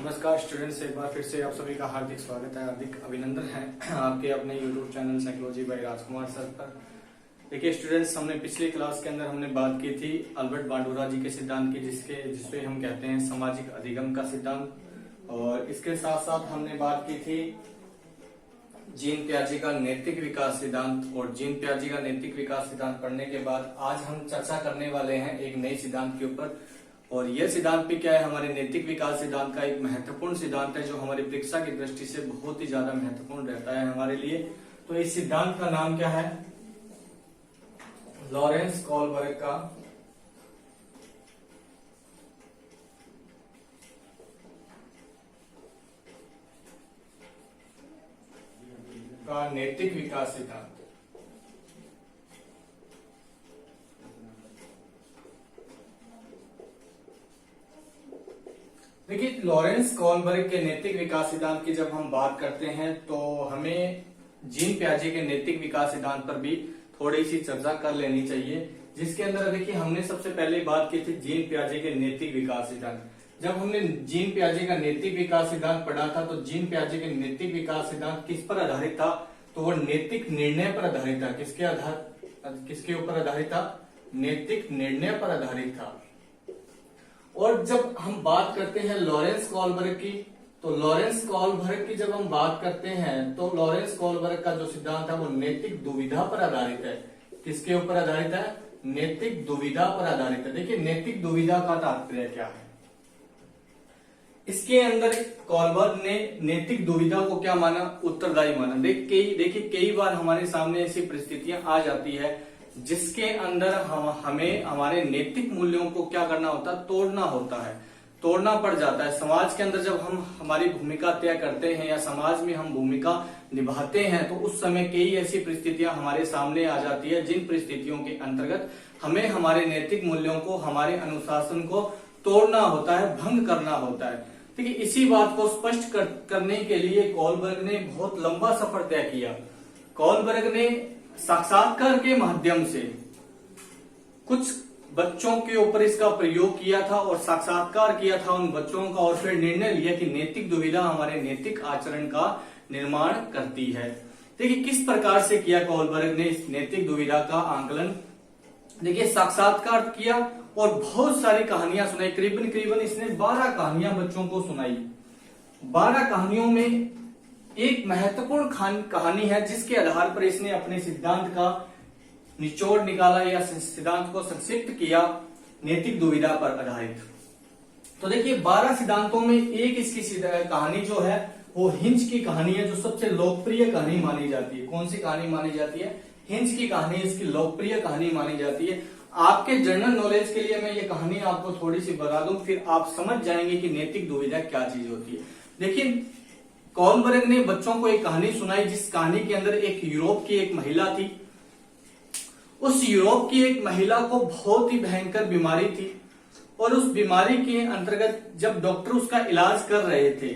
नमस्कार स्टूडेंट्स, एक बार फिर से आप सभी का हार्दिक स्वागत है, हार्दिक अभिनंदन है आपके अपने यूट्यूब चैनल साइकोलॉजी बाय राजकुमार सर पर। देखिए स्टूडेंट्स, हमने पिछली क्लास के अंदर हमने बात की थी अल्बर्ट बांडुरा जी के सिद्धांत की, जिसपे हम कहते हैं सामाजिक अधिगम का सिद्धांत। और इसके साथ साथ हमने बात की थी जीन पियाजे का नैतिक विकास सिद्धांत। और जीन पियाजे का नैतिक विकास सिद्धांत पढ़ने के बाद आज हम चर्चा करने वाले हैं एक नए सिद्धांत के ऊपर। और यह सिद्धांत भी क्या है, हमारे नैतिक विकास सिद्धांत का एक महत्वपूर्ण सिद्धांत है जो हमारी परीक्षा की दृष्टि से बहुत ही ज्यादा महत्वपूर्ण रहता है हमारे लिए। तो इस सिद्धांत का नाम क्या है? लॉरेंस कोलबर्ग का नैतिक विकास सिद्धांत। देखिए, लॉरेंस कोलबर्ग के नैतिक विकास सिद्धांत की जब हम बात करते हैं तो हमें जीन पियाजे के नैतिक विकास सिद्धांत पर भी थोड़ी सी चर्चा कर लेनी चाहिए, जिसके अंदर देखिए हमने सबसे पहले बात की थी जीन पियाजे के नैतिक विकास सिद्धांत। जब हमने जीन पियाजे का नैतिक विकास सिद्धांत पढ़ा था तो जीन पियाजे के नैतिक विकास सिद्धांत किस पर आधारित था? तो वो नैतिक निर्णय पर आधारित था। किसके ऊपर आधारित था? नैतिक निर्णय पर आधारित था। और जब हम बात करते हैं लॉरेंस कोलबर्ग की, तो लॉरेंस कोलबर्ग की जब हम बात करते हैं तो लॉरेंस कोलबर्ग का जो सिद्धांत है वो नैतिक दुविधा पर आधारित है। किसके ऊपर आधारित है? नैतिक दुविधा पर आधारित है। देखिए, नैतिक दुविधा का तात्पर्य क्या है? इसके अंदर कोलबर्ग ने नैतिक दुविधा को क्या माना? उत्तरदायी माना। देखिए कई बार हमारे सामने ऐसी परिस्थितियां आ जाती है जिसके अंदर हमें हमारे नैतिक मूल्यों को क्या करना होता है? तोड़ना होता है, तोड़ना पड़ जाता है। समाज के अंदर जब हम हमारी भूमिका तय करते हैं या समाज में हम भूमिका निभाते हैं तो उस समय कई ऐसी परिस्थितियां हमारे सामने आ जाती है जिन परिस्थितियों के अंतर्गत हमें हमारे नैतिक मूल्यों को, हमारे अनुशासन को तोड़ना होता है, भंग करना होता है। ठीक है, इसी बात को स्पष्ट करने के लिए कोलबर्ग ने बहुत लंबा सफर तय किया। कोलबर्ग ने साक्षात्कार के माध्यम से कुछ बच्चों के ऊपर इसका प्रयोग किया था और साक्षात्कार किया था उन बच्चों का, और फिर निर्णय लिया कि नैतिक दुविधा हमारे नैतिक आचरण का निर्माण करती है। देखिए किस प्रकार से किया कोलबर्ग ने इस नैतिक दुविधा का आंकलन। देखिए, साक्षात्कार किया और बहुत सारी कहानियां सुनाई। करीबन इसने 12 कहानियां बच्चों को सुनाई। 12 कहानियों में एक महत्वपूर्ण कहानी है जिसके आधार पर इसने अपने सिद्धांत का निचोड़ निकाला या सिद्धांत को संक्षिप्त किया, नैतिक दुविधा पर आधारित। तो देखिए 12 सिद्धांतों में एक इसकी कहानी जो है वो हिंज की कहानी है, जो सबसे लोकप्रिय कहानी मानी जाती है। कौन सी कहानी मानी जाती है? हिंज की कहानी इसकी लोकप्रिय कहानी मानी जाती है। आपके जनरल नॉलेज के लिए मैं ये कहानी आपको थोड़ी सी बता दूं, फिर आप समझ जाएंगे कि नैतिक दुविधा क्या चीज होती है। देखिए, कोलबर्ग ने बच्चों को एक कहानी सुनाई जिस कहानी के अंदर एक यूरोप की एक महिला थी। उस यूरोप की एक महिला को बहुत ही भयंकर बीमारी थी और उस बीमारी के अंतर्गत जब डॉक्टर उसका इलाज कर रहे थे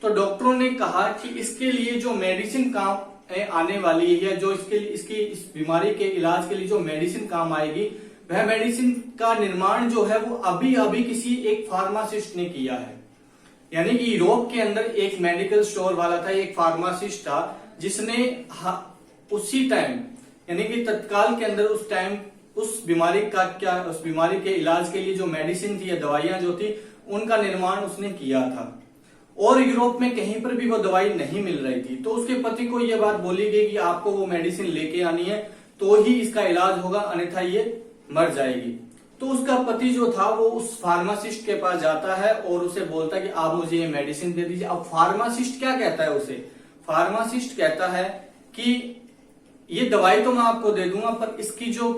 तो डॉक्टरों ने कहा कि इसके लिए जो मेडिसिन काम आने वाली है, जो इस बीमारी के इलाज के लिए जो मेडिसिन काम आएगी, वह मेडिसिन का निर्माण जो है वो अभी किसी एक फार्मासिस्ट ने किया है। यानी कि यूरोप के अंदर एक मेडिकल स्टोर वाला था, एक फार्मासिस्ट था, जिसने उसी टाइम यानी कि तत्काल के अंदर उस टाइम उस बीमारी के इलाज के लिए जो मेडिसिन थी या दवाइयां जो थी उनका निर्माण उसने किया था। और यूरोप में कहीं पर भी वो दवाई नहीं मिल रही थी। तो उसके पति को यह बात बोली गई कि आपको वो मेडिसिन लेके आनी है तो ही इसका इलाज होगा, अन्यथा ये मर जाएगी। तो उसका पति जो था वो उस फार्मासिस्ट के पास जाता है और उसे बोलता है कि आप मुझे ये मेडिसिन दे दीजिए। अब फार्मासिस्ट क्या कहता है उसे? फार्मासिस्ट कहता है कि ये दवाई तो मैं आपको दे दूंगा, पर इसकी जो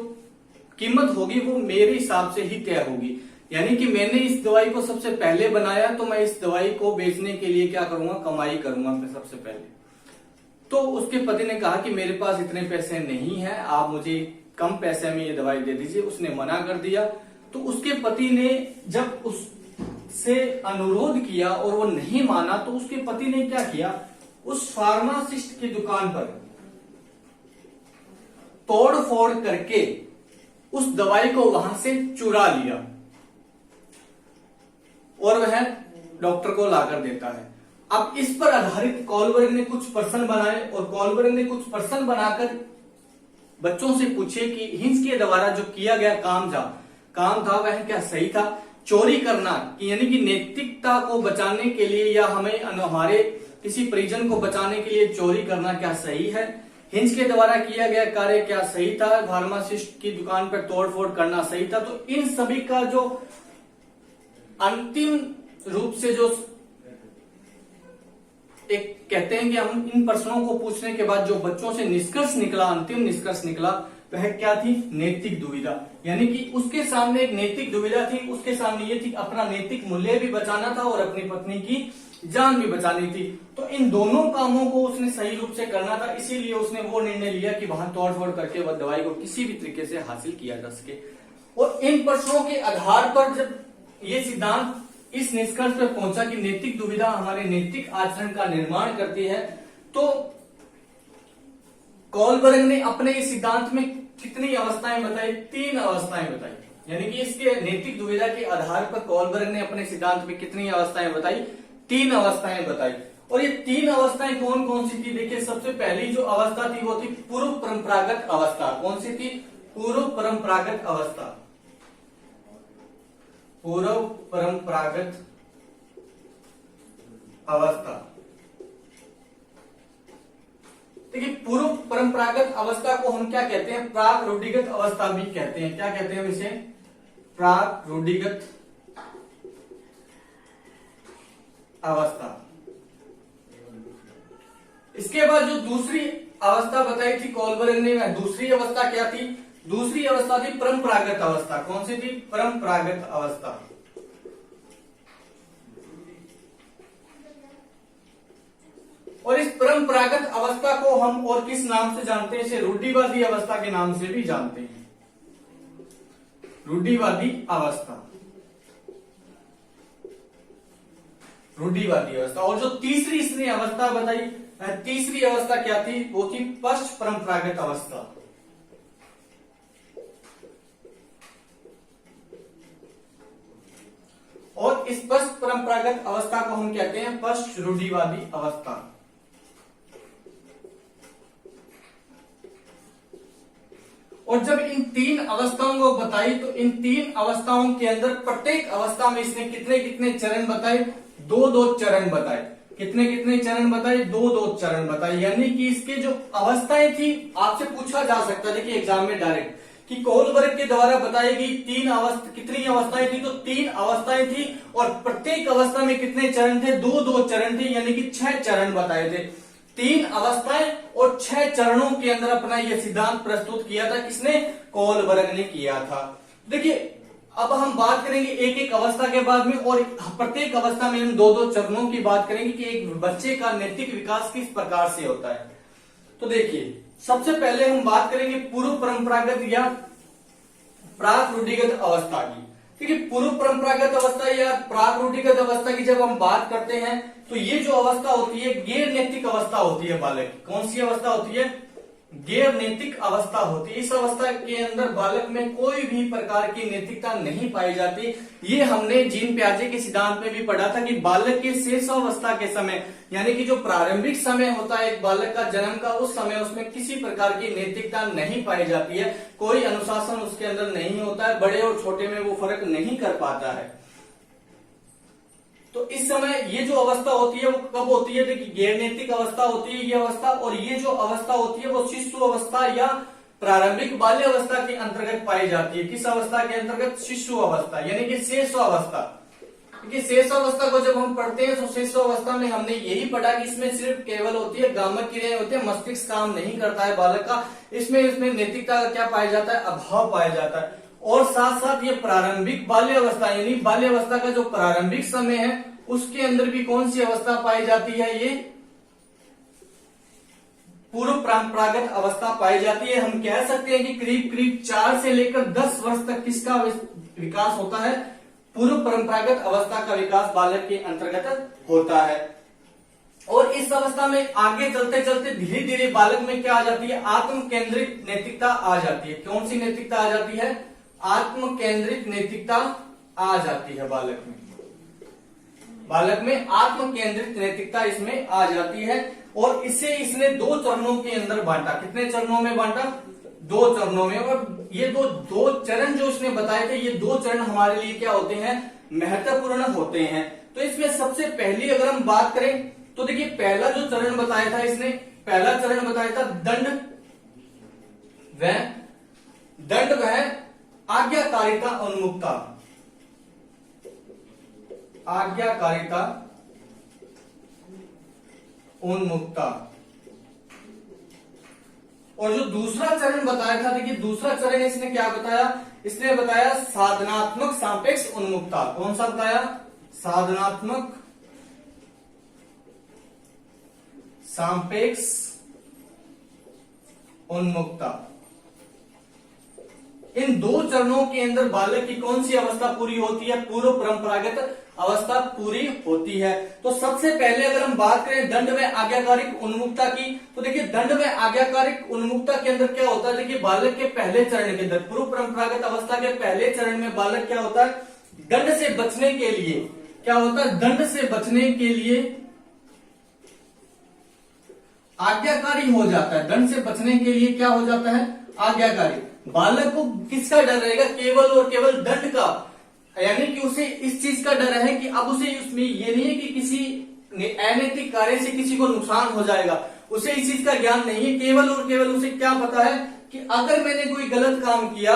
कीमत होगी वो मेरे हिसाब से ही तय होगी। यानी कि मैंने इस दवाई को सबसे पहले बनाया तो मैं इस दवाई को बेचने के लिए क्या करूंगा? कमाई करूंगा मैं सबसे पहले। तो उसके पति ने कहा कि मेरे पास इतने पैसे नहीं है, आप मुझे कम पैसे में ये दवाई दे दीजिए। उसने मना कर दिया। तो उसके पति ने जब उससे अनुरोध किया और वो नहीं माना तो उसके पति ने क्या किया? उस फार्मासिस्ट की दुकान पर तोड़ फोड़ करके उस दवाई को वहां से चुरा लिया और वह डॉक्टर को लाकर देता है। अब इस पर आधारित कॉलबर्ग ने कुछ प्रश्न बनाए और कॉलबर्ग ने कुछ प्रश्न बनाकर बच्चों से पूछे कि हिंस के द्वारा जो किया गया काम था वह क्या सही था। चोरी करना यानी कि नैतिकता को बचाने के लिए या हमें हमारे किसी परिजन को बचाने के लिए चोरी करना क्या सही है। हिंस के द्वारा किया गया कार्य क्या सही था। फार्मासिस्ट की दुकान पर तोड़फोड़ करना सही था। तो इन सभी का जो अंतिम रूप से जो एक कहते हैं कि हम इन प्रश्नों को पूछने के बाद जो बच्चों से निष्कर्ष निकला, अंतिम निष्कर्ष निकला, वह क्या थी, नैतिक दुविधा। यानी कि उसके सामने एक नैतिक दुविधा थी। उसके सामने ये थी अपना नैतिक मूल्य भी बचाना था और अपनी पत्नी की जान भी बचानी थी। तो इन दोनों कामों को उसने सही रूप से करना था, इसीलिए उसने वो निर्णय लिया कि वहां तोड़फोड़ करके वह दवाई को किसी भी तरीके से हासिल किया जा सके। और इन प्रश्नों के आधार पर जब ये सिद्धांत इस निष्कर्ष पर पहुंचा कि नैतिक दुविधा हमारे नैतिक आचरण का निर्माण करती है, तो कॉलबर्ग ने अपने इस सिद्धांत में कितनी अवस्थाएं बताई, 3 अवस्थाएं बताई। यानी कि इसके नैतिक दुविधा के आधार पर कॉलबर्ग ने अपने सिद्धांत में कितनी अवस्थाएं बताई, 3 अवस्थाएं बताई। और ये 3 अवस्थाएं कौन कौन सी थी, देखिए सबसे पहली जो अवस्था थी वो थी पूर्व परंपरागत अवस्था। कौन सी थी, पूर्व परंपरागत अवस्था। पूर्व परंपरागत अवस्था। देखिए पूर्व परंपरागत अवस्था को हम क्या कहते हैं, प्राक रूढ़िगत अवस्था भी कहते हैं। क्या कहते हैं इसे, प्राक रूढ़िगत अवस्था। इसके बाद जो दूसरी अवस्था बताई थी कॉलबर्ग ने, दूसरी अवस्था क्या थी, दूसरी अवस्था थी परंपरागत अवस्था। कौन सी थी, परंपरागत अवस्था। और इस परंपरागत अवस्था को हम और किस नाम से जानते हैं, इसे रूढ़िवादी अवस्था के नाम से भी जानते हैं, रूढ़िवादी अवस्था, रूढ़िवादी अवस्था। और जो तीसरी इसने अवस्था बताई, तीसरी अवस्था क्या थी, वो थी पश्च परंपरागत अवस्था। और इस पश्च परंपरागत अवस्था को हम कहते हैं पश्च रूढ़िवादी अवस्था। और जब इन 3 अवस्थाओं को बताई तो इन 3 अवस्थाओं के अंदर प्रत्येक अवस्था में इसने कितने कितने चरण बताए, 2-2 चरण बताए। कितने कितने चरण बताए, 2-2 चरण बताए। यानी कि इसके जो अवस्थाएं थी, आपसे पूछा जा सकता है देखिए एग्जाम में डायरेक्ट कि कॉलबर्ग के द्वारा बताई गई 3 अवस्था, कितनी अवस्थाएं थी, तो 3 अवस्थाएं थी। और प्रत्येक अवस्था में कितने चरण थे, 2-2 चरण थे। यानी कि 6 चरण बताए थे। 3 अवस्थाएं और 6 चरणों के अंदर अपना यह सिद्धांत प्रस्तुत किया था। किसने, कॉलबर्ग ने किया था। देखिए अब हम बात करेंगे एक एक अवस्था के बाद में, और प्रत्येक अवस्था में हम 2-2 चरणों की बात करेंगे कि एक बच्चे का नैतिक विकास किस प्रकार से होता है। तो देखिए सबसे पहले हम बात करेंगे पूर्व परंपरागत या प्राक रूढ़िगत अवस्था की। देखिए पूर्व परंपरागत अवस्था या प्राक रूढ़िगत अवस्था की जब हम बात करते हैं तो ये जो अवस्था होती है गैर नैतिक अवस्था होती है बालक की। कौन सी अवस्था होती है, गैर नैतिक अवस्था होती है। इस अवस्था के अंदर बालक में कोई भी प्रकार की नैतिकता नहीं पाई जाती। ये हमने जीन प्याजे के सिद्धांत में भी पढ़ा था कि बालक के शैशवावस्था के समय, यानी कि जो प्रारंभिक समय होता है एक बालक का जन्म का, उस समय उसमें किसी प्रकार की नैतिकता नहीं पाई जाती है। कोई अनुशासन उसके अंदर नहीं होता है, बड़े और छोटे में वो फर्क नहीं कर पाता है। तो इस समय ये जो अवस्था होती है वो कब होती है, देखिए गैर नैतिक अवस्था होती है ये अवस्था। और ये जो अवस्था होती है वो शिशु अवस्था या प्रारंभिक बाल्य अवस्था के अंतर्गत पाई जाती है। किस अवस्था के अंतर्गत, शिशु अवस्था, यानी कि शैशवावस्था। क्योंकि शैशवावस्था को जब हम पढ़ते हैं तो शैशवावस्था में हमने यही पढ़ा कि इसमें सिर्फ केवल होती है गामक क्रियाएं होती है, मस्तिष्क काम नहीं करता है बालक का। इसमें नैतिकता का क्या पाया जाता है, अभाव पाया जाता है। और साथ साथ ये प्रारंभिक बाल्य अवस्था, यानी बाल्य अवस्था का जो प्रारंभिक समय है उसके अंदर भी कौन सी अवस्था पाई जाती है, ये पूर्व परंपरागत अवस्था पाई जाती है। हम कह सकते हैं कि करीब करीब 4 से लेकर 10 वर्ष तक किसका विकास होता है, पूर्व परंपरागत अवस्था का विकास बालक के अंतर्गत होता है। और इस अवस्था में आगे चलते चलते धीरे धीरे बालक में क्या आ जाती है, आत्म केंद्रित नैतिकता आ जाती है। कौन सी नैतिकता आ जाती है, आत्म केंद्रित नैतिकता आ जाती है बालक में। बालक में आत्म केंद्रित नैतिकता इसमें आ जाती है। और इसे इसने 2 चरणों के अंदर बांटा। कितने चरणों में बांटा? 2 चरणों में। और ये दो चरण जो इसने बताए थे, ये 2 चरण हमारे लिए क्या होते हैं? महत्वपूर्ण होते हैं। तो इसमें सबसे पहली अगर हम बात करें तो देखिए, पहला जो चरण बताया था इसने, पहला चरण बताया था दंड व आज्ञाकारिता उन्मुक्ता। आज्ञाकारिता उन्मुक्ता। और जो दूसरा चरण बताया था, देखिए दूसरा चरण इसने क्या बताया? इसने बताया साधनात्मक सापेक्ष उन्मुक्ता। कौन सा बताया? साधनात्मक सापेक्ष उन्मुक्ता। इन 2 चरणों के अंदर बालक की कौन सी अवस्था पूरी होती है? पूर्व परंपरागत अवस्था पूरी होती है। तो सबसे पहले अगर हम बात करें दंड व आज्ञाकारिक उन्मुक्ता की, तो देखिए दंड व आज्ञाकारिक उन्मुक्ता के अंदर क्या होता है? देखिए बालक के पहले चरण के अंदर, पूर्व परंपरागत अवस्था के पहले चरण में बालक क्या होता है? दंड से बचने के लिए क्या होता है? दंड से बचने के लिए आज्ञाकारी हो जाता है। दंड से बचने के लिए क्या हो जाता है? आज्ञाकारी। बालक को किसका डर रहेगा? केवल और केवल दंड का। यानी कि उसे इस चीज का डर है कि अब उसे उसमें ये नहीं है कि किसी अनैतिक कार्य से किसी को नुकसान हो जाएगा, उसे इस चीज का ज्ञान नहीं है। केवल और केवल उसे क्या पता है कि अगर मैंने कोई गलत काम किया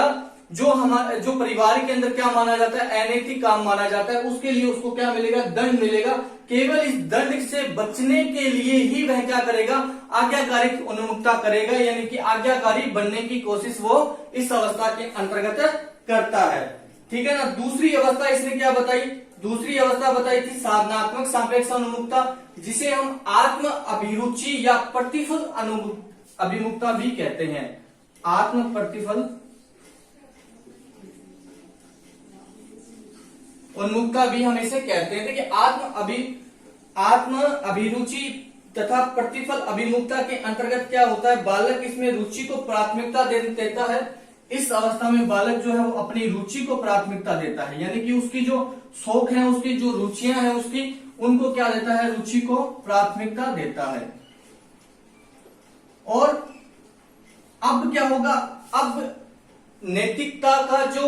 जो परिवार के अंदर क्या माना जाता है? अनैतिक काम माना जाता है, उसके लिए उसको क्या मिलेगा? दंड मिलेगा। केवल इस दंड से बचने के लिए ही वह क्या करेगा? आज्ञाकारी उन्मुक्ता करेगा, यानी कि आज्ञाकारी बनने की कोशिश वो इस अवस्था के अंतर्गत करता है। ठीक है ना। दूसरी अवस्था इसने क्या बताई? दूसरी अवस्था बताई थी साधनात्मक सापेक्ष उन्मुक्ता, जिसे हम आत्म अभिरुचि या प्रतिफल अभिमुक्ता भी कहते हैं। आत्म प्रतिफल उन्मुक्ता भी हम इसे कहते हैं। देखिए आत्म अभिरुचि तथा प्रतिफल अभिमुक्ता के अंतर्गत क्या होता है? बालक इसमें रुचि को प्राथमिकता देता है। इस अवस्था में बालक जो है वो अपनी रुचि को प्राथमिकता देता है, यानी कि उसकी जो शौक है, उसकी जो रुचियां हैं, उसकी उनको क्या देता है? रुचि को प्राथमिकता देता है। और अब क्या होगा? अब नैतिकता का जो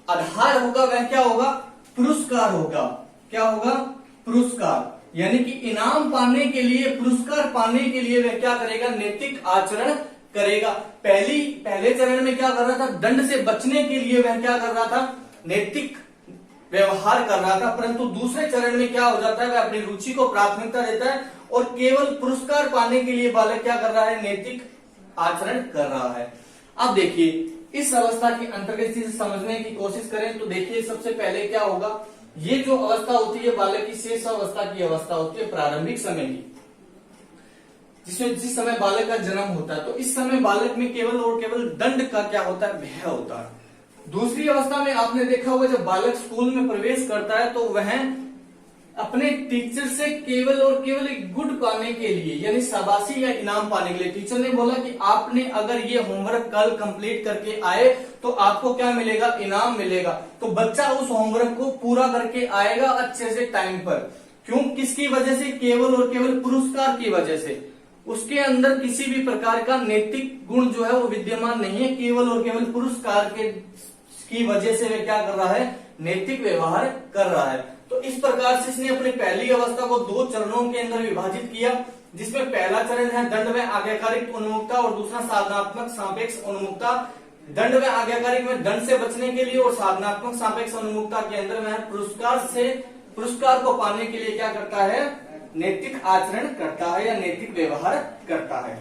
आधार होगा वह क्या होगा? पुरस्कार होगा। क्या होगा? पुरस्कार। यानी कि इनाम पाने के लिए, पुरस्कार पाने के लिए वह क्या करेगा? नैतिक आचरण करेगा। पहले चरण में क्या कर रहा था? दंड से बचने के लिए वह क्या कर रहा था? नैतिक व्यवहार कर रहा था। परंतु दूसरे चरण में क्या हो जाता है? वह अपनी रुचि को प्राथमिकता देता है और केवल पुरस्कार पाने के लिए बालक क्या कर रहा है? नैतिक आचरण कर रहा है। अब देखिए इस अवस्था के अंतर्गत चीज समझने की कोशिश करें तो देखिए सबसे पहले क्या होगा? ये जो अवस्था होती है बालक की शेष अवस्था की अवस्था होती है प्रारंभिक समय की, जिस समय बालक का जन्म होता है। तो इस समय बालक में केवल और केवल दंड का क्या होता है? भय होता है। दूसरी अवस्था में आपने देखा होगा जब बालक स्कूल में प्रवेश करता है तो वह अपने टीचर से केवल और केवल एक गुड पाने के लिए, यानी शाबाशी या इनाम पाने के लिए, टीचर ने बोला कि आपने अगर ये होमवर्क कल कंप्लीट करके आए तो आपको क्या मिलेगा? इनाम मिलेगा। तो बच्चा उस होमवर्क को पूरा करके आएगा अच्छे से टाइम पर। क्यों? किसकी वजह से? केवल और केवल पुरस्कार की वजह से। उसके अंदर किसी भी प्रकार का नैतिक गुण जो है वो विद्यमान नहीं है, केवल और केवल पुरस्कार की वजह से वह क्या कर रहा है? नैतिक व्यवहार कर रहा है। तो इस प्रकार से इसने अपनी पहली अवस्था को 2 चरणों के अंदर विभाजित किया, जिसमें पहला चरण है दंड व आज्ञाकारिक उन्मुक्ता और दूसरा साधनात्मक सापेक्ष उन्मुक्ता। दंड व आज्ञाकारिक में दंड से बचने के लिए और साधनात्मक सापेक्ष उन्मुक्ता के अंदर वह पुरस्कार को पाने के लिए क्या करता है? नैतिक आचरण करता है या नैतिक व्यवहार करता है।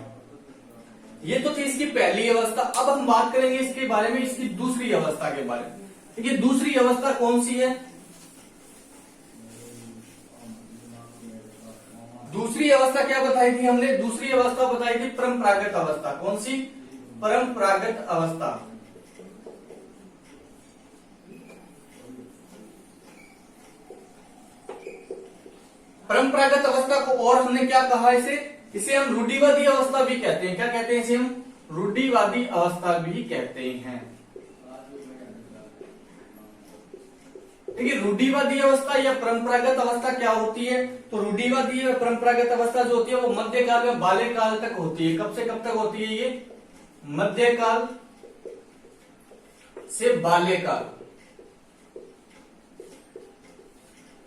ये तो थी इसकी पहली अवस्था। अब हम बात करेंगे इसके बारे में, इसकी दूसरी अवस्था के बारे में। देखिए दूसरी अवस्था कौन सी है? दूसरी अवस्था क्या बताई थी हमने? दूसरी अवस्था बताई थी परंपरागत अवस्था। कौन सी? परंपरागत अवस्था। परंपरागत अवस्था को और हमने क्या कहा? इसे हम रूढ़िवादी अवस्था भी कहते हैं। क्या कहते हैं? इसे हम रूढ़िवादी अवस्था भी कहते हैं। देखिए रूढ़िवादी अवस्था या परंपरागत अवस्था क्या होती है, तो रूढ़िवादी या परंपरागत अवस्था जो होती है वो मध्यकाल में बाल्यकाल तक होती है। कब से कब तक होती है ये, मध्यकाल से बाल्यकाल,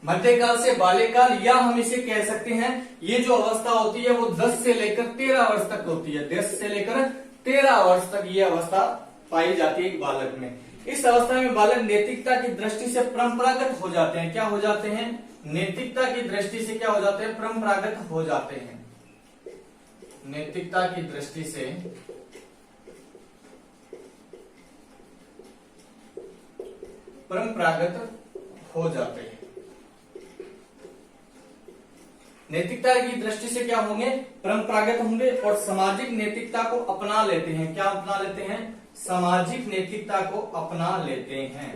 मध्यकाल से बाल्यकाल, या हम इसे कह सकते हैं ये जो अवस्था होती है वो 10 से लेकर 13 वर्ष तक होती है। 10 से लेकर 13 वर्ष तक ये अवस्था पाई जाती है एक बालक में। इस अवस्था में बालक नैतिकता की दृष्टि से परंपरागत हो जाते हैं। क्या हो जाते हैं, नैतिकता की दृष्टि से क्या हो जाते हैं, परंपरागत हो जाते हैं। नैतिकता की दृष्टि से परंपरागत हो जाते हैं। नैतिकता की दृष्टि से क्या होंगे, परंपरागत होंगे और सामाजिक नैतिकता को अपना लेते हैं। क्या अपना लेते हैं, सामाजिक नैतिकता को अपना लेते हैं।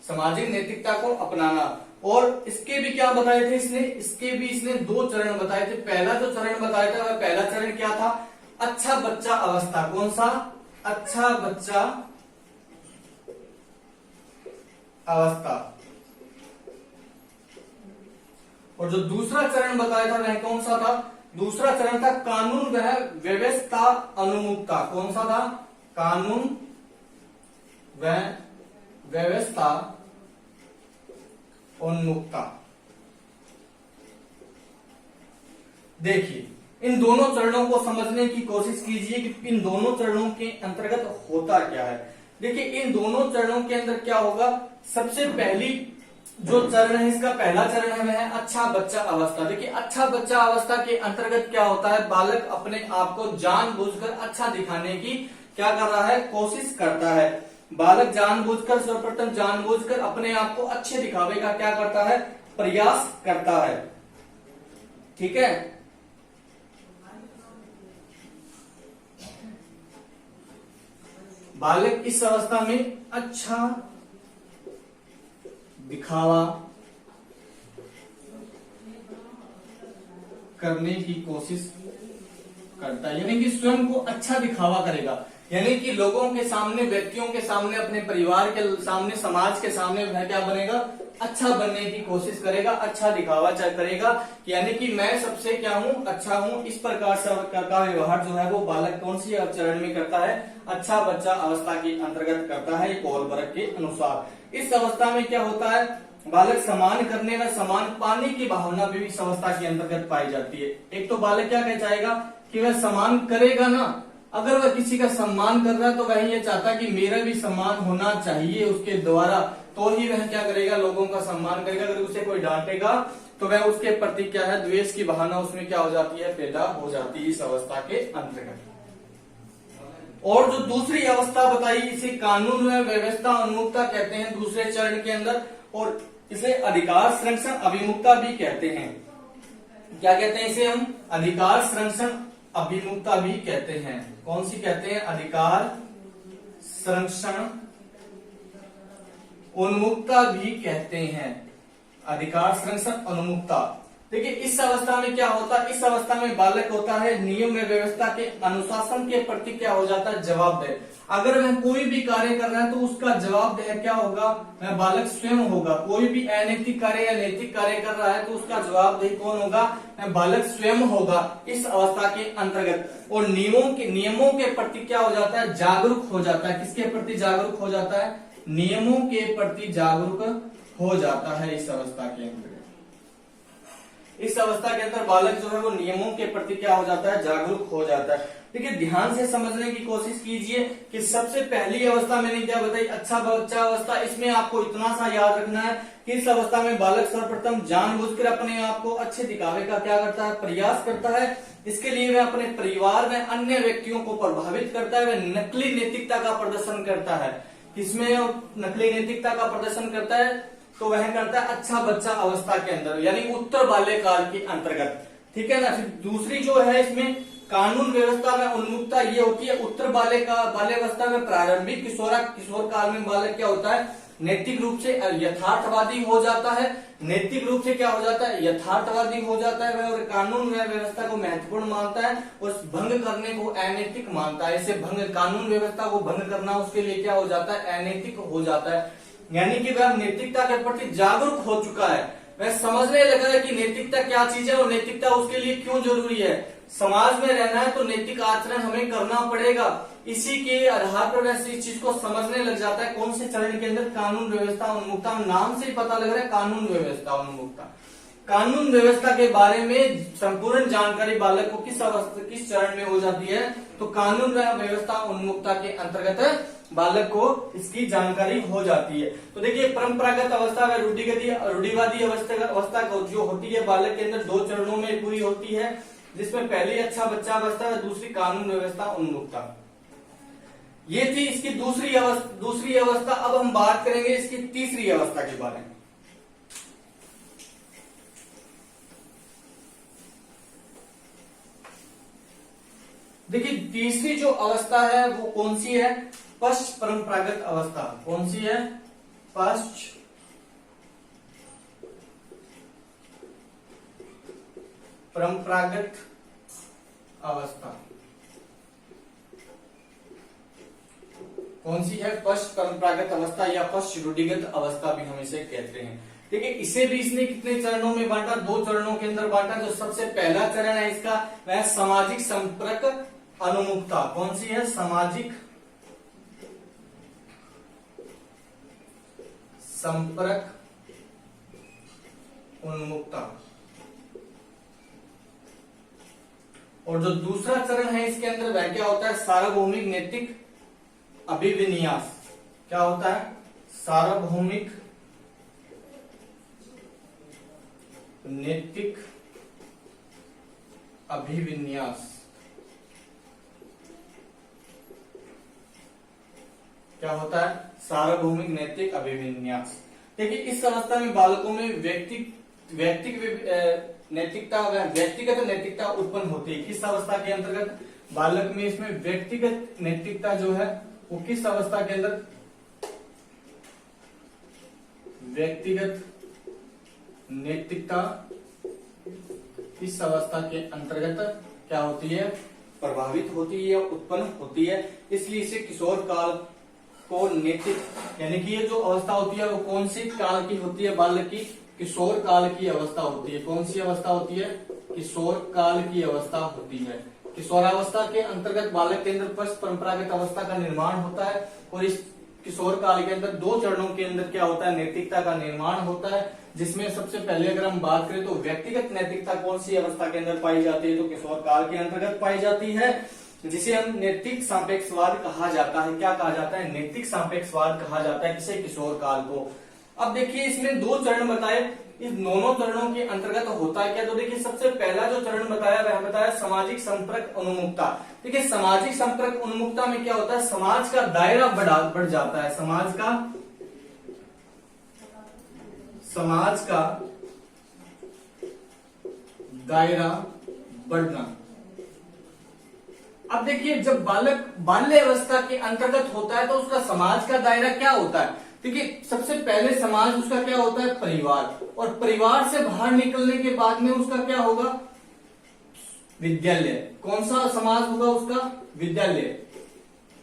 सामाजिक नैतिकता को अपनाना। और इसके भी क्या बताए थे इसने 2 चरण बताए थे। पहला जो चरण बताया था वह पहला चरण क्या था, अच्छा बच्चा अवस्था। कौन सा, अच्छा बच्चा अवस्था। और जो दूसरा चरण बताया था वह कौन सा था, दूसरा चरण था कानून वह व्यवस्था उन्मुक्ता। कौन सा था, कानून व व्यवस्था उन्मुक्ता। देखिए इन दोनों चरणों को समझने की कोशिश कीजिए कि इन दोनों चरणों के अंतर्गत होता क्या है। देखिए इन दोनों चरणों के अंदर क्या होगा, सबसे पहली जो चरण है इसका पहला चरण है वह है अच्छा बच्चा अवस्था। देखिए अच्छा बच्चा अवस्था के अंतर्गत क्या होता है, बालक अपने आप को जानबूझकर अच्छा दिखाने की क्या कर रहा है, कोशिश करता है। बालक जानबूझकर, सर्वप्रथम जानबूझकर अपने आप को अच्छे दिखावे का क्या करता है, प्रयास करता है। ठीक है, बालक इस अवस्था में अच्छा दिखावा करने की कोशिश करता है, यानी कि स्वयं को अच्छा दिखावा करेगा। यानी कि लोगों के सामने, व्यक्तियों के सामने, अपने परिवार के सामने, समाज के सामने वह क्या बनेगा, अच्छा बनने की कोशिश करेगा, अच्छा दिखावा करेगा। यानी कि मैं सबसे क्या हूँ, अच्छा हूँ। इस प्रकार से का व्यवहार जो है वो बालक कौन सी चरण में करता है, अच्छा बच्चा अवस्था के अंतर्गत करता है कोलबर्ग के अनुसार। इस अवस्था में क्या होता है, बालक सम्मान करने व सम्मान पाने की भावना भी इस अवस्था के अंतर्गत पाई जाती है। एक तो बालक क्या कह जाएगा कि वह सम्मान करेगा ना, अगर वह किसी का सम्मान कर रहा है तो वह ये चाहता है कि मेरा भी सम्मान होना चाहिए उसके द्वारा, तो ही वह क्या करेगा, लोगों का सम्मान करेगा। अगर उसे कोई डांटेगा तो वह उसके प्रति क्या है, द्वेष की भावना उसमें क्या हो जाती है, पैदा हो जाती है इस अवस्था के अंतर्गत। और जो दूसरी अवस्था बताई इसे कानून व व्यवस्था उन्मुक्ता कहते हैं दूसरे चरण के अंदर, और इसे अधिकार संरक्षण अभिमुखता भी कहते हैं। क्या कहते हैं इसे हम, अधिकार संरक्षण अभिमुखता भी कहते हैं। कौन सी कहते हैं, अधिकार संरक्षण उन्मुक्ता भी कहते हैं, अधिकार संरक्षण उन्मुक्ता। देखिए इस अवस्था में क्या होता है, इस अवस्था में बालक होता है नियम व व्यवस्था के अनुशासन के प्रति क्या हो जाता है, जवाबदेह। अगर वह कोई भी कार्य कर रहा है तो उसका जवाबदेह क्या होगा, वह बालक स्वयं होगा। कोई भी अनैतिक कार्य या नैतिक कार्य कर रहा है तो उसका जवाबदेह कौन होगा, वह बालक स्वयं होगा इस अवस्था के अंतर्गत। और नियमों के प्रति क्या हो जाता है, जागरूक हो जाता है। किसके प्रति जागरूक हो जाता है, नियमों के प्रति जागरूक हो जाता है इस अवस्था के अंतर्गत। इस अवस्था के अंदर बालक जो है वो नियमों के प्रति क्या हो जाता है, जागरूक हो जाता है। देखिए ध्यान से समझने की कोशिश कीजिए कि सबसे पहली अवस्था मैंने क्या बताई, अच्छा बच्चा अवस्था। इसमें आपको इतना सा याद रखना है कि इस अवस्था में बालक सर्वप्रथम जानबूझकर अपने आप को अच्छे दिखावे का क्या करता है, प्रयास करता है। इसके लिए वह अपने परिवार में अन्य व्यक्तियों को प्रभावित करता है, वह नकली नैतिकता का प्रदर्शन करता है। किसमें नकली नैतिकता का प्रदर्शन करता है, तो वह करता है अच्छा बच्चा अवस्था के अंदर, यानी उत्तर बाल्यकाल के अंतर्गत। ठीक है ना। फिर दूसरी जो है इसमें कानून व्यवस्था में उन्मुक्ता, ये होती है उत्तर बाल्यावस्था में, प्रारंभिक किशोर काल में बालक क्या होता है, नैतिक रूप से यथार्थवादी हो जाता है। नैतिक रूप से क्या हो जाता है, यथार्थवादी हो जाता है वह, और कानून व व्यवस्था को महत्वपूर्ण मानता है और भंग करने को अनैतिक मानता है। इसे भंग, कानून व्यवस्था को भंग करना उसके लिए क्या हो जाता है, अनैतिक हो जाता है। यानी कि वह नैतिकता के प्रति जागरूक हो चुका है, वह समझने लगा है कि नैतिकता क्या चीज है और नैतिकता उसके लिए क्यों जरूरी है। समाज में रहना है तो नैतिक आचरण हमें करना पड़ेगा। इसी के आधार पर वह इस चीज को समझने लग जाता है। कौन से चरण के अंदर, कानून व्यवस्था उन्मुक्ता, नाम से ही पता लग रहा है कानून व्यवस्था उन्मुक्ता। कानून व्यवस्था के बारे में संपूर्ण जानकारी बालक को किस चरण में हो जाती है, तो कानून व्यवस्था उन्मुक्ता के अंतर्गत बालक को इसकी जानकारी हो जाती है। तो देखिए परंपरागत अवस्था व रूढ़िवादी अवस्था जो होती है बालक के अंदर 2 चरणों में पूरी होती है, जिसमें पहली अच्छा बच्चा अवस्था है, दूसरी कानून व्यवस्था उन्मुक्ता। ये थी इसकी दूसरी अवस्था। अब हम बात करेंगे इसकी तीसरी अवस्था के बारे में। देखिए तीसरी जो अवस्था है वो कौन सी है, पश्च परंपरागत अवस्था। कौन सी है, पश्च परंपरागत अवस्था। कौन सी है, पश्च परंपरागत अवस्था या पश्च रूढ़िगत अवस्था भी हम इसे कहते हैं। देखिए इसे भी इसने कितने चरणों में बांटा, 2 चरणों के अंदर बांटा। जो सबसे पहला चरण है इसका वह सामाजिक संपर्क अनुमुक्ता। कौन सी है, सामाजिक संपर्क उन्मुक्ता। और जो दूसरा चरण है इसके अंदर वह क्या होता है, सार्वभौमिक नैतिक अभिविन्यास। क्या होता है, सार्वभौमिक नैतिक अभिविन्यास। क्या होता है, सार्वभौमिक नैतिक अभिविन्यास। देखिए इस अवस्था में बालकों में नैतिकता व व्यक्तिगत नैतिकता उत्पन्न होती है। किस अवस्था के अंतर्गत, बालक में इसमें व्यक्तिगत नैतिकता जो है वो किस अवस्था के अंदर, व्यक्तिगत नैतिकता इस अवस्था के अंतर्गत क्या होती है, प्रभावित होती है, उत्पन्न होती है। इसलिए इसे किशोर काल को नैतिक, यानी कि ये जो अवस्था होती है वो कौन सी काल की होती है, बालक की किशोर काल की अवस्था होती है। कौन सी अवस्था होती है, किशोर काल की अवस्था होती है। किशोरावस्था के अंतर्गत बालक के अंदर पश्च परंपरागत अवस्था का निर्माण होता है और इस किशोर काल के अंदर 2 चरणों के अंदर क्या होता है, नैतिकता का निर्माण होता है। जिसमें सबसे पहले अगर हम बात करें तो व्यक्तिगत नैतिकता कौन सी अवस्था के अंदर पाई जाती है, तो किशोर काल के अंतर्गत पाई जाती है, जिसे हम नैतिक सापेक्षवाद कहा जाता है। क्या कहा जाता है, नैतिक सापेक्षवाद कहा जाता है किसे, किशोर काल को। अब देखिए इसमें 2 चरण बताए, इस दोनों चरणों के अंतर्गत होता है क्या, तो देखिए सबसे पहला जो चरण बताया वह बताया सामाजिक संपर्क उन्मुक्ता। देखिए सामाजिक संपर्क उन्मुक्ता में क्या होता है, समाज का दायरा बढ़ जाता है। समाज का दायरा बढ़ना। अब देखिए जब बालक बाल्य अवस्था के अंतर्गत होता है तो उसका समाज का दायरा क्या होता है। देखिए सबसे पहले समाज उसका क्या होता है, परिवार, और परिवार से बाहर निकलने के बाद में उसका क्या होगा, विद्यालय। कौन सा समाज होगा उसका, विद्यालय।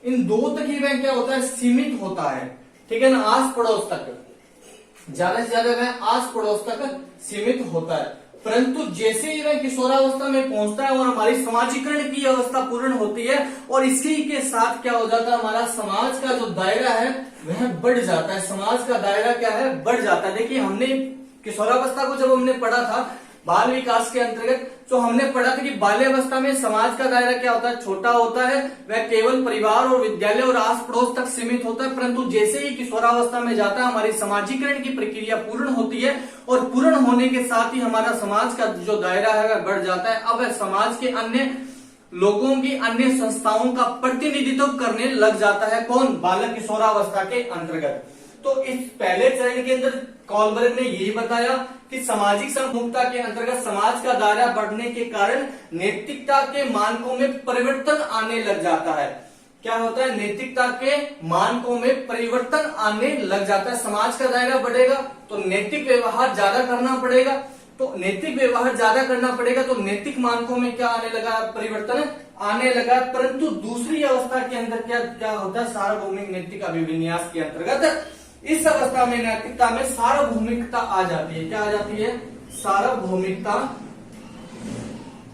इन 2 तक ही वह क्या होता है, सीमित होता है, ठीक है ना, आस पड़ोस तक, ज्यादा से ज्यादा वह आस पड़ोस तक सीमित होता है। परंतु जैसे ही वह किशोरावस्था में पहुंचता है और हमारी समाजीकरण की अवस्था पूर्ण होती है और इसी के साथ क्या हो जाता है, हमारा समाज का जो दायरा है वह बढ़ जाता है। समाज का दायरा क्या है, बढ़ जाता है। देखिए हमने किशोरावस्था को जब हमने पढ़ा था बाल विकास के अंतर्गत, तो हमने पढ़ा था कि बाल्यावस्था में समाज का दायरा क्या होता है, छोटा होता है, वह केवल परिवार और विद्यालय और आस पड़ोस तक सीमित होता है। परंतु जैसे ही किशोरावस्था में जाता है हमारी समाजीकरण की प्रक्रिया पूर्ण होती है और पूर्ण होने के साथ ही हमारा समाज का जो दायरा है वह बढ़ जाता है। अब वह समाज के अन्य लोगों की, अन्य संस्थाओं का प्रतिनिधित्व करने लग जाता है। कौन, बालक किशोरावस्था के अंतर्गत। तो इस पहले चरण के अंदर कॉलबर्ग ने यही बताया कि सामाजिक संमुक्ता के अंतर्गत समाज का दायरा बढ़ने के कारण नैतिकता के मानकों में परिवर्तन आने लग जाता है। क्या होता है, नैतिकता के मानकों में परिवर्तन आने लग जाता है। समाज का दायरा बढ़ेगा तो नैतिक व्यवहार ज्यादा करना पड़ेगा, तो नैतिक व्यवहार ज्यादा करना पड़ेगा तो नैतिक मानकों में क्या आने लगा, परिवर्तन आने लगा। परंतु दूसरी अवस्था के अंदर क्या क्या होता है, सार्वभौमिक नैतिक अभिविन्यास के अंतर्गत इस अवस्था में नैतिकता में सार्वभौमिकता आ जाती है। क्या आ जाती है, सार्वभौमिकता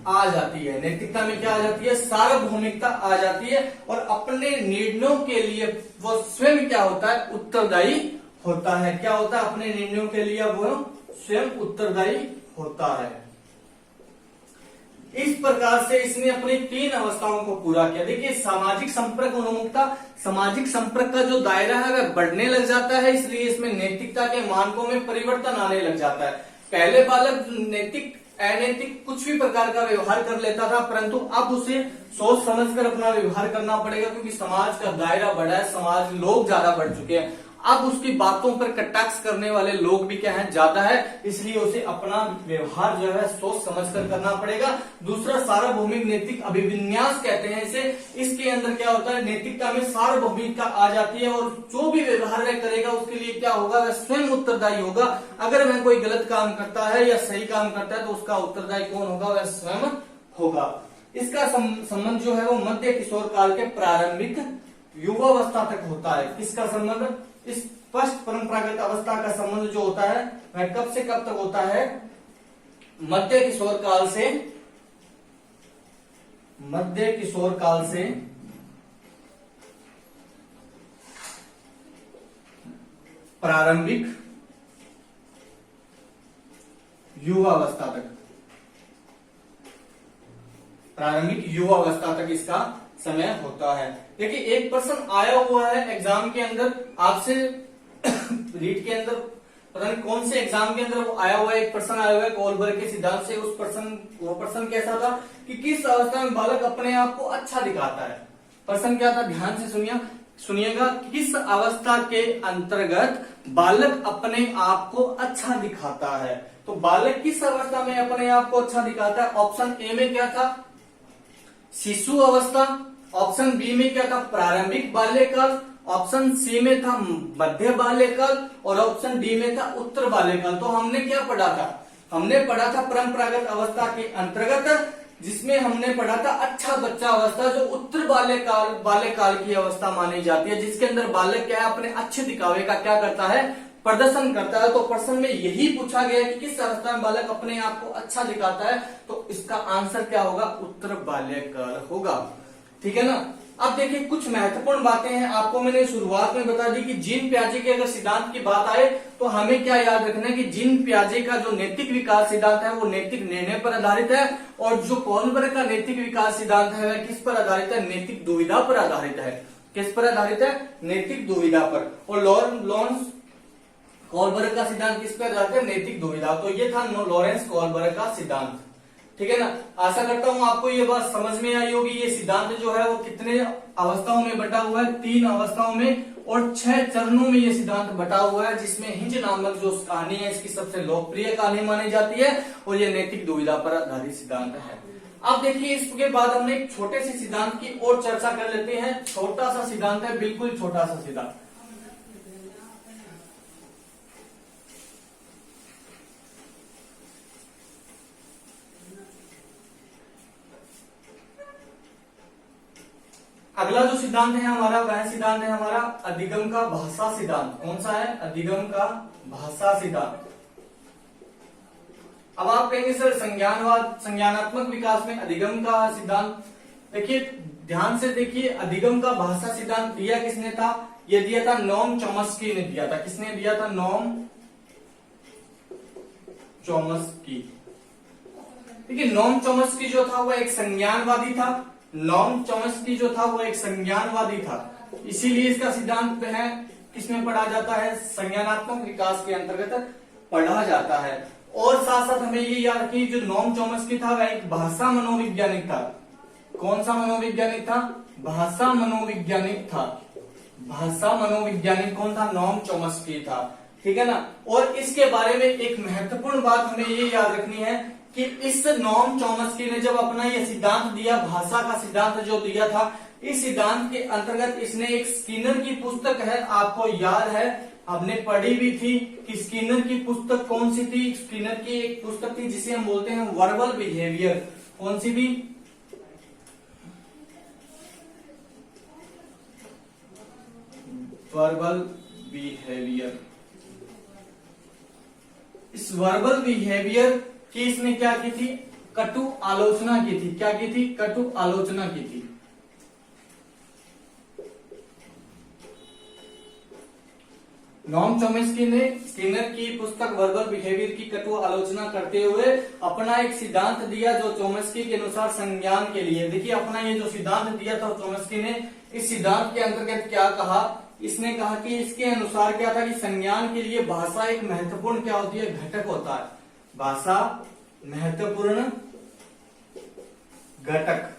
आ जाती है। नैतिकता में क्या आ जाती है, सार्वभौमिकता आ जाती है और अपने निर्णयों के लिए वो स्वयं क्या होता है, उत्तरदायी होता है। क्या होता है, अपने निर्णयों के लिए वो स्वयं उत्तरदायी होता है। इस प्रकार से इसने अपनी 3 अवस्थाओं को पूरा किया। देखिए सामाजिक संपर्क उन्मुखता, सामाजिक संपर्क का जो दायरा है वह बढ़ने लग जाता है, इसलिए इसमें नैतिकता के मानकों में परिवर्तन आने लग जाता है। पहले बालक नैतिक अनैतिक कुछ भी प्रकार का व्यवहार कर लेता था, परंतु अब उसे सोच समझकर अपना व्यवहार करना पड़ेगा, क्योंकि समाज का दायरा बढ़ा है, समाज लोग ज्यादा बढ़ चुके हैं। अब उसकी बातों पर कटाक्ष करने वाले लोग भी क्या है, ज्यादा है, इसलिए उसे अपना व्यवहार जो है सोच समझकर करना पड़ेगा। दूसरा सार्वभौमिक नैतिक अभिविन्यास कहते हैं इसे। इसके अंदर क्या होता है, नैतिकता में सार्वभौमिकता आ जाती है और जो भी व्यवहार वह करेगा उसके लिए क्या होगा, वह स्वयं उत्तरदायी होगा। अगर वह कोई गलत काम करता है या सही काम करता है तो उसका उत्तरदायी कौन होगा, वह स्वयं होगा। इसका संबंध जो है वो मध्य किशोर काल के प्रारंभिक युवावस्था तक होता है। किसका संबंध, इस फर्स्ट परंपरागत अवस्था का संबंध जो होता है वह कब से कब तक होता है, मध्य किशोर काल से, मध्य किशोर काल से प्रारंभिक युवावस्था तक, प्रारंभिक युवावस्था तक इसका समय होता है। देखिए एक पर्सन आया हुआ है एग्जाम के अंदर, आपसे रीट के अंदर पता नहीं कौन से एग्जाम के अंदर वो आया हुआ है, एक पर्सन आया हुआ है कोलबर्ग के सिद्धांत से। वो पर्सन कैसा था कि किस अवस्था में बालक अपने आप को अच्छा दिखाता है। पर्सन क्या था, ध्यान से सुनिएगा, किस अवस्था के अंतर्गत बालक अपने आप को अच्छा दिखाता है। तो बालक किस अवस्था में अपने आप को अच्छा दिखाता है, ऑप्शन ए में क्या था, शिशु अवस्था, ऑप्शन बी में क्या था, प्रारंभिक बाल्यकाल, ऑप्शन सी में था मध्य बाल्यकाल और ऑप्शन डी में था उत्तर बाल्यकाल। तो हमने क्या पढ़ा था, हमने पढ़ा था परंपरागत अवस्था के अंतर्गत, जिसमें हमने पढ़ा था अच्छा बच्चा अवस्था, जो उत्तर बाल्यकाल की अवस्था मानी जाती है, जिसके अंदर बालक क्या है, अपने अच्छे दिखावे का क्या करता है, प्रदर्शन करता है। तो प्रश्न में यही पूछा गया कि किस अवस्था में बालक अपने आप को अच्छा दिखाता है, तो इसका आंसर क्या होगा, उत्तर बाल्यकाल होगा। ठीक है ना। अब देखिए कुछ महत्वपूर्ण बातें हैं, आपको मैंने शुरुआत में बता दी कि जीन पियाजे के अगर सिद्धांत की बात आए तो हमें क्या याद रखना है कि जीन पियाजे का जो नैतिक विकास सिद्धांत है वो नैतिक निर्णय पर आधारित है, और जो कोलबर्ग का नैतिक विकास सिद्धांत है वह किस पर आधारित है, नैतिक दुविधा पर आधारित है। किस पर आधारित है, नैतिक दुविधा पर। और लॉरेंस कोलबर्ग का सिद्धांत किस पर आधारित है, नैतिक दुविधा। तो ये था लॉरेंस कोलबर्ग का सिद्धांत। ठीक है ना। आशा करता हूं आपको ये बात समझ में आई होगी। ये सिद्धांत जो है वो कितने अवस्थाओं में बटा हुआ है, 3 अवस्थाओं में और 6 चरणों में ये सिद्धांत बटा हुआ है, जिसमें हिंज नामक जो कहानी है इसकी सबसे लोकप्रिय कहानी मानी जाती है और ये नैतिक दुविधा पर आधारित सिद्धांत है। अब देखिए इसके बाद हमने एक छोटे से सिद्धांत की और चर्चा कर लेते हैं। छोटा सा सिद्धांत है, बिल्कुल छोटा सा सिद्धांत। अगला जो सिद्धांत है हमारा वह सिद्धांत है हमारा अधिगम का भाषा सिद्धांत। कौन सा है, अधिगम का भाषा सिद्धांत। अब आप कहेंगे सर संज्ञानात्मक विकास में अधिगम का सिद्धांत, देखिए ध्यान से देखिए, अधिगम का भाषा सिद्धांत दिया किसने था, ये दिया था नोम चॉम्स्की ने दिया था। किसने दिया था, नोम चॉम्स्की। देखिए नोम चॉम्स्की जो था वह एक संज्ञानवादी था, नोम चॉम्स्की जो था वो एक संज्ञानवादी था, इसीलिए इसका सिद्धांत है किसमें पढ़ा जाता है, संज्ञानात्मक विकास के अंतर्गत पढ़ा जाता है। और साथ साथ हमें ये याद रखिए जो नोम चॉम्स्की था वह एक भाषा मनोवैज्ञानिक था। कौन सा मनोवैज्ञानिक था, भाषा मनोवैज्ञानिक था। भाषा मनोवैज्ञानिक कौन था, नोम चॉम्स्की था। ठीक है ना। और इसके बारे में एक महत्वपूर्ण बात हमें ये याद रखनी है कि इस नोम चॉम्स्की ने जब अपना ये सिद्धांत दिया, भाषा का सिद्धांत जो दिया था, इस सिद्धांत के अंतर्गत इसने एक स्किनर की पुस्तक है, आपको याद है, आपने पढ़ी भी थी कि स्किनर की पुस्तक कौन सी थी। स्किनर की एक पुस्तक थी जिसे हम बोलते हैं वर्बल बिहेवियर। कौन सी थी? Verbal behaviour. इस वर्बल बिहेवियर की इसने क्या की थी? कटु आलोचना की थी। क्या की थी? कटु आलोचना की थी। नॉम चॉम्स्की ने स्किनर की पुस्तक वर्बल बिहेवियर की कटु आलोचना करते हुए अपना एक सिद्धांत दिया जो चॉम्स्की के अनुसार संज्ञान के लिए। देखिए अपना ये जो सिद्धांत दिया था चॉम्स्की ने, इस सिद्धांत के अंतर्गत क्या कहा? इसने कहा कि इसके अनुसार क्या था कि संज्ञान के लिए भाषा एक महत्वपूर्ण क्या होती है? घटक होता है। भाषा महत्वपूर्ण घटक।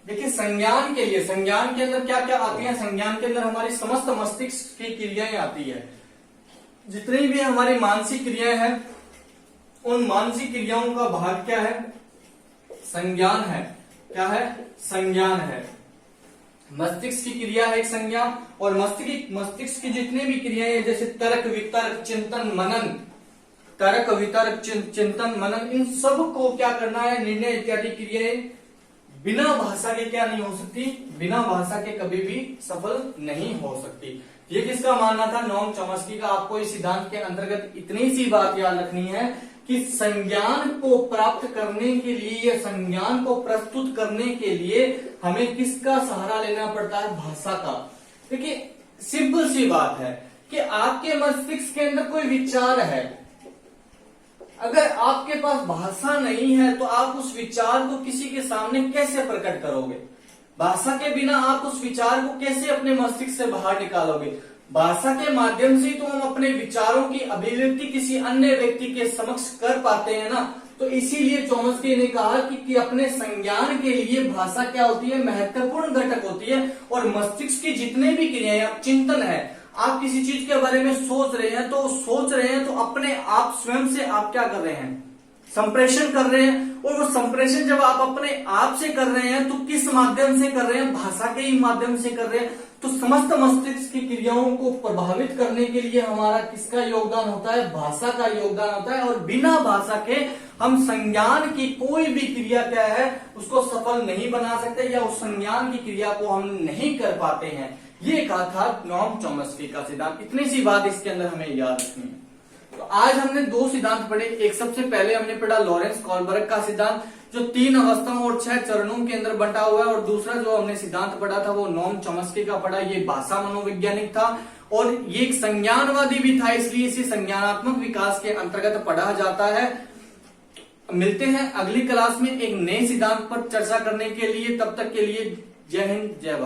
देखिए संज्ञान के लिए, संज्ञान के अंदर क्या क्या आती है? संज्ञान के अंदर हमारी समस्त मस्तिष्क की क्रियाएं आती है। जितनी भी हमारी मानसिक क्रियाएं हैं, उन मानसिक क्रियाओं का भाग क्या है? संज्ञान है। क्या है? संज्ञान है। मस्तिष्क की क्रिया है एक संज्ञान, और मस्तिष्क की जितने भी क्रियाएं हैं जैसे तर्क, वितर्क, चिंतन, मनन, तर्क, वितर्क, चिंतन, मनन, इन सब को क्या करना है? निर्णय इत्यादि क्रियाएं बिना भाषा के क्या नहीं हो सकती? बिना भाषा के कभी भी सफल नहीं हो सकती। ये किसका मानना था? नॉम चॉम्स्की का। आपको इस सिद्धांत के अंतर्गत इतनी सी बात याद रखनी है कि संज्ञान को प्राप्त करने के लिए, संज्ञान को प्रस्तुत करने के लिए हमें किसका सहारा लेना पड़ता है? भाषा का। देखिए सिंपल सी बात है कि आपके मस्तिष्क के अंदर कोई विचार है, अगर आपके पास भाषा नहीं है तो आप उस विचार को किसी के सामने कैसे प्रकट करोगे? भाषा के बिना आप उस विचार को कैसे अपने मस्तिष्क से बाहर निकालोगे? भाषा के माध्यम से तो हम अपने विचारों की अभिव्यक्ति किसी अन्य व्यक्ति के समक्ष कर पाते हैं ना। तो इसीलिए चॉम्स्की ने कहा कि अपने संज्ञान के लिए भाषा क्या होती है? महत्वपूर्ण घटक होती है। और मस्तिष्क की जितने भी क्रियाएं, चिंतन है, आप किसी चीज के बारे में सोच रहे हैं तो अपने आप स्वयं से आप क्या कर रहे हैं? संप्रेषण कर रहे हैं। और वो संप्रेषण जब आप अपने आप से कर रहे हैं तो किस माध्यम से कर रहे हैं? भाषा के ही माध्यम से कर रहे हैं। तो समस्त मस्तिष्क की क्रियाओं को प्रभावित करने के लिए हमारा किसका योगदान होता है? भाषा का योगदान होता है। और बिना भाषा के हम संज्ञान की कोई भी क्रिया क्या है उसको सफल नहीं बना सकते, या उस संज्ञान की क्रिया को हम नहीं कर पाते हैं। ये कहा था नॉम चॉम्स्की का सिद्धांत। इतनी सी बात इसके अंदर हमें याद रखनी है। तो आज हमने दो सिद्धांत पढ़े। एक सबसे पहले हमने पढ़ा लॉरेंस कोलबर्ग का सिद्धांत जो 3 अवस्थाओं और 6 चरणों के अंदर बंटा हुआ है, और दूसरा जो हमने सिद्धांत पढ़ा था वो नॉम चॉम्स्की का पढ़ा। ये भाषा मनोवैज्ञानिक था और ये एक संज्ञानवादी भी था, इसलिए इसे संज्ञानात्मक विकास के अंतर्गत पढ़ा जाता है। मिलते हैं अगली क्लास में एक नए सिद्धांत पर चर्चा करने के लिए। तब तक के लिए जय हिंद, जय भारत।